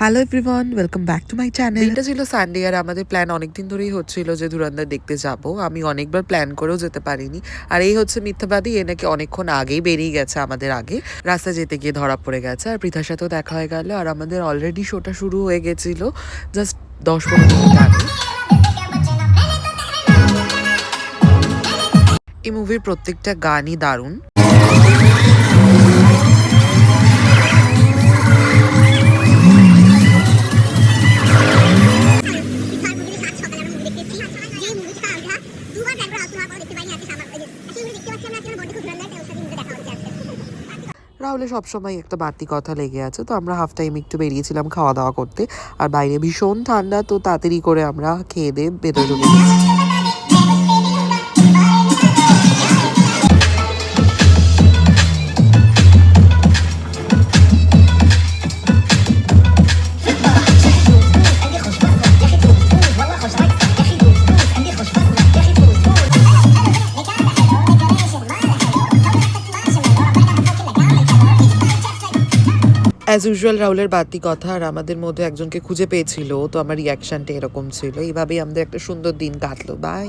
Hello everyone, welcome back to my channel. এটা ছিল Sunday আর আমাদের প্ল্যান অনেকদিন ধরেই হচ্ছিল যে ধুরন্ধর দেখতে যাব। আমি অনেকবার প্ল্যান করেও যেতে পারিনি। আর এই হচ্ছে মিথ্যাবাদী, এ নাকি অনেকক্ষণ আগেই বেরিয়ে গেছে আমাদের আগে। রাস্তায় যেতে গিয়ে ধরা পড়ে গেছে আর পৃথার সাথেও দেখা হয়ে গেল। আর আমাদের অলরেডি শোটা শুরু হয়ে গেছিল জাস্ট 10-15 মিনিট আগে। এই মুভির প্রত্যেকটা গানই দারুণ। রাহুলে সবসময় একটা বাড়তি কথা লেগে আছে, তো আমরা হাফ টাইম একটু বেরিয়েছিলাম খাওয়া দাওয়া করতে। আর বাইরে ভীষণ ঠান্ডা, তো তাড়াতাড়ি করে আমরা খেয়ে দিয়ে ভেতরে ঢুকে গেছি। অ্যাজ ইউজুয়াল রাহুলের বাড়তি কথা আর আমাদের মধ্যে একজনকে খুঁজে পেয়েছিল, তো আমার রিয়াকশনটা এরকম ছিল। এইভাবেই আমাদের একটা সুন্দর দিন কাটলো। বাই।